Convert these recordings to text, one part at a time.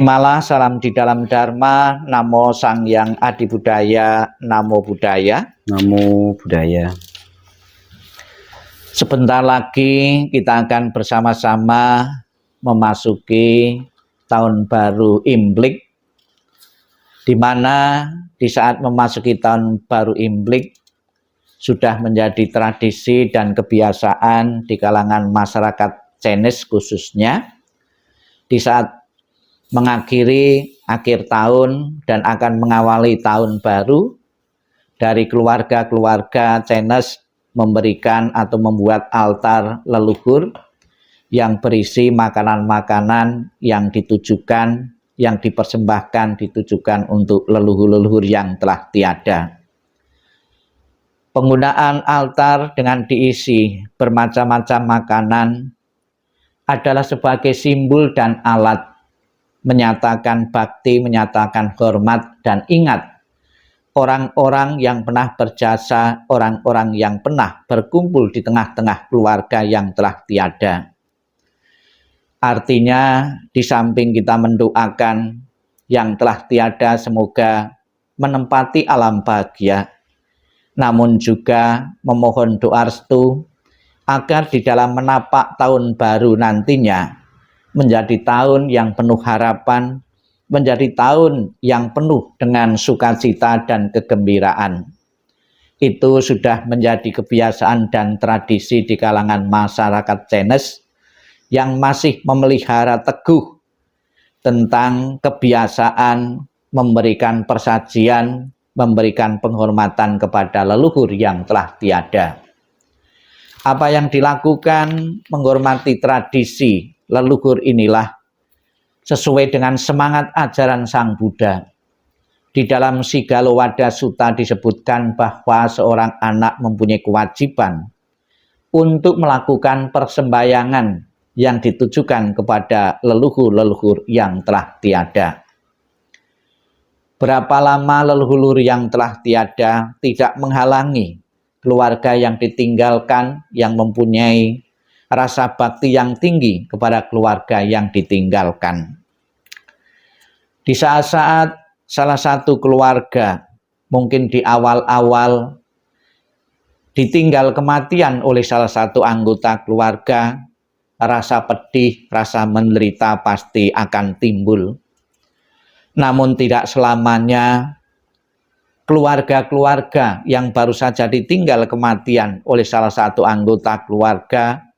Malah salam di dalam Dharma, Namo Sang Hyang Adi Budaya, Namo Buddhaya. Namo Buddhaya. Sebentar lagi kita akan bersama-sama memasuki tahun baru Imlek, di mana di saat memasuki tahun baru Imlek sudah menjadi tradisi dan kebiasaan di kalangan masyarakat Chinese khususnya, di saat mengakhiri akhir tahun dan akan mengawali tahun baru, dari keluarga-keluarga Chinese memberikan atau membuat altar leluhur yang berisi makanan-makanan yang ditujukan, yang dipersembahkan, ditujukan untuk leluhur-leluhur yang telah tiada. Penggunaan altar dengan diisi bermacam-macam makanan adalah sebagai simbol dan alat menyatakan bakti, menyatakan hormat, dan ingat orang-orang yang pernah berjasa, orang-orang yang pernah berkumpul di tengah-tengah keluarga yang telah tiada. Artinya, di samping kita mendoakan yang telah tiada semoga menempati alam bahagia, namun juga memohon doa restu agar di dalam menapak tahun baru nantinya menjadi tahun yang penuh harapan, menjadi tahun yang penuh dengan sukacita dan kegembiraan. Itu sudah menjadi kebiasaan dan tradisi di kalangan masyarakat Chinese yang masih memelihara teguh tentang kebiasaan memberikan persajian, memberikan penghormatan kepada leluhur yang telah tiada. Apa yang dilakukan menghormati tradisi leluhur inilah sesuai dengan semangat ajaran Sang Buddha. Di dalam Sigalowada Sutta disebutkan bahwa seorang anak mempunyai kewajiban untuk melakukan persembahyangan yang ditujukan kepada leluhur-leluhur yang telah tiada. Berapa lama leluhur yang telah tiada tidak menghalangi keluarga yang ditinggalkan, yang mempunyai rasa bakti yang tinggi kepada keluarga yang ditinggalkan. Di saat-saat salah satu keluarga mungkin di awal-awal ditinggal kematian oleh salah satu anggota keluarga, rasa pedih, rasa menderita pasti akan timbul. Namun tidak selamanya keluarga-keluarga yang baru saja ditinggal kematian oleh salah satu anggota keluarga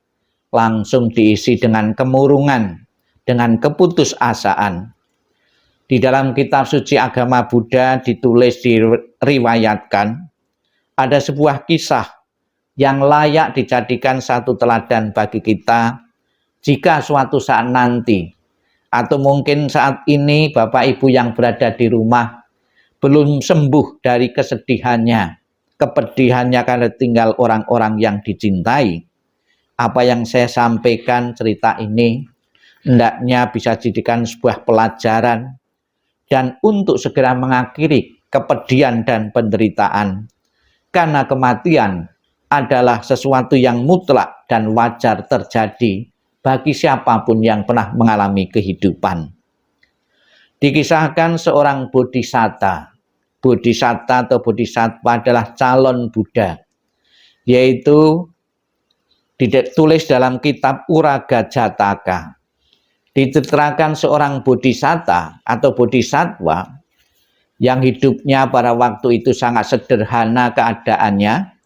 langsung diisi dengan kemurungan, dengan keputusasaan. Di dalam kitab suci agama Buddha ditulis, diriwayatkan, ada sebuah kisah yang layak dijadikan satu teladan bagi kita jika suatu saat nanti, atau mungkin saat ini Bapak Ibu yang berada di rumah belum sembuh dari kesedihannya, kepedihannya karena tinggal orang-orang yang dicintai. Apa yang saya sampaikan, cerita ini hendaknya bisa dijadikan sebuah pelajaran dan untuk segera mengakhiri kepedihan dan penderitaan, karena kematian adalah sesuatu yang mutlak dan wajar terjadi bagi siapapun yang pernah mengalami kehidupan. Dikisahkan seorang bodhisatta. Bodhisatta atau bodhisattva adalah calon Buddha, yaitu ditulis dalam kitab Uraga Jataka. Diceritakan seorang bodhisatta atau bodhisattva yang hidupnya pada waktu itu sangat sederhana keadaannya,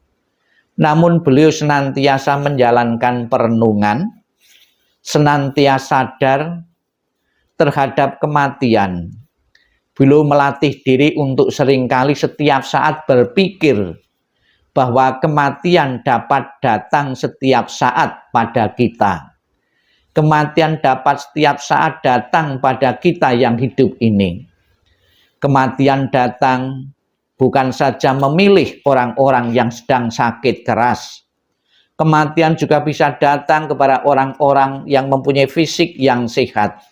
namun beliau senantiasa menjalankan perenungan, senantiasa sadar terhadap kematian. Beliau melatih diri untuk seringkali setiap saat berpikir bahwa kematian dapat datang setiap saat pada kita. Kematian dapat setiap saat datang pada kita yang hidup ini. Kematian datang bukan saja memilih orang-orang yang sedang sakit keras. Kematian juga bisa datang kepada orang-orang yang mempunyai fisik yang sehat.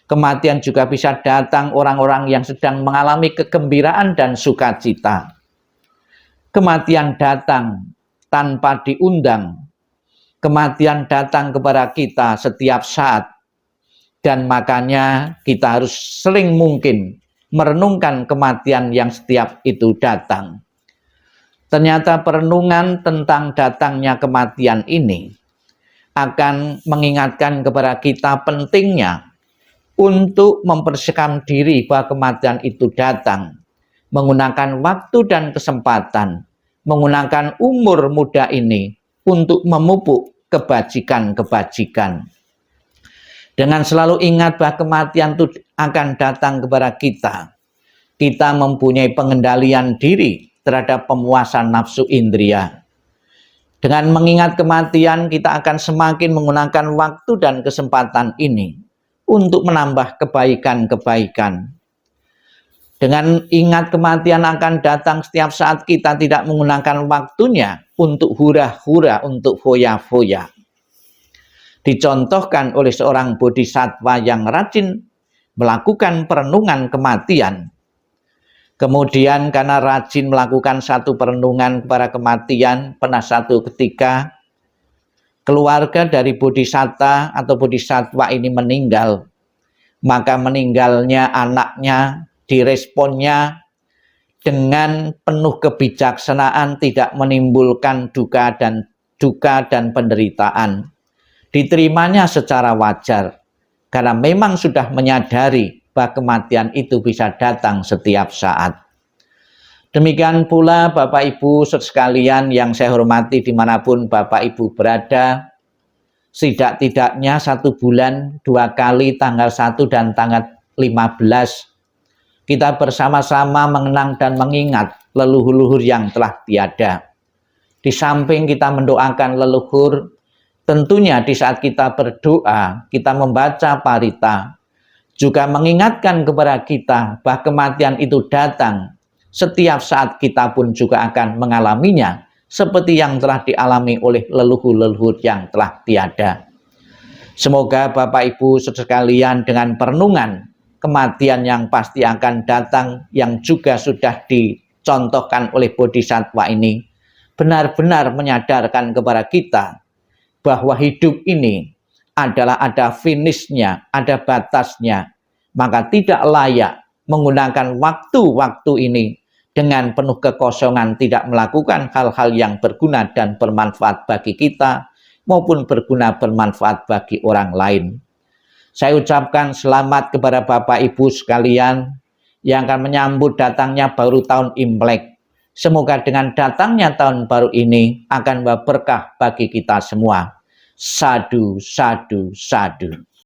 Kematian juga bisa datang orang-orang yang sedang mengalami kegembiraan dan sukacita. Kematian datang tanpa diundang. Kematian datang kepada kita setiap saat. Dan makanya kita harus sering mungkin merenungkan kematian yang setiap itu datang. Ternyata perenungan tentang datangnya kematian ini akan mengingatkan kepada kita pentingnya untuk mempersiapkan diri bahwa kematian itu datang, menggunakan waktu dan kesempatan, menggunakan umur muda ini untuk memupuk kebajikan-kebajikan. Dengan selalu ingat bahwa kematian itu akan datang kepada kita, kita mempunyai pengendalian diri terhadap pemuasan nafsu indria. Dengan mengingat kematian, kita akan semakin menggunakan waktu dan kesempatan ini untuk menambah kebaikan-kebaikan. Dengan ingat kematian akan datang setiap saat, kita tidak menggunakan waktunya untuk hura-hura, untuk foya-foya. Dicontohkan oleh seorang bodhisattva yang rajin melakukan perenungan kematian. Kemudian karena rajin melakukan satu perenungan kepada kematian, pernah satu ketika keluarga dari bodhisatta atau bodhisattva ini meninggal. Maka meninggalnya anaknya diresponnya dengan penuh kebijaksanaan, tidak menimbulkan duka dan penderitaan. Diterimanya secara wajar, karena memang sudah menyadari bahwa kematian itu bisa datang setiap saat. Demikian pula Bapak Ibu sekalian yang saya hormati dimanapun Bapak Ibu berada, setidak-tidaknya 1 bulan 2 kali tanggal 1 dan tanggal 15, kita bersama-sama mengenang dan mengingat leluhur-leluhur yang telah tiada. Di samping kita mendoakan leluhur, tentunya di saat kita berdoa, kita membaca parita, juga mengingatkan kepada kita bahwa kematian itu datang. Setiap saat kita pun juga akan mengalaminya, seperti yang telah dialami oleh leluhur-leluhur yang telah tiada. Semoga Bapak Ibu sekalian dengan perenungan kematian yang pasti akan datang, yang juga sudah dicontohkan oleh bodhisattva ini, benar-benar menyadarkan kepada kita bahwa hidup ini adalah ada finishnya, ada batasnya. Maka tidak layak menggunakan waktu-waktu ini dengan penuh kekosongan, tidak melakukan hal-hal yang berguna dan bermanfaat bagi kita, maupun berguna bermanfaat bagi orang lain. Saya ucapkan selamat kepada Bapak Ibu sekalian yang akan menyambut datangnya baru tahun Imlek. Semoga dengan datangnya tahun baru ini akan membawa berkah bagi kita semua. Sadu, sadu, sadu.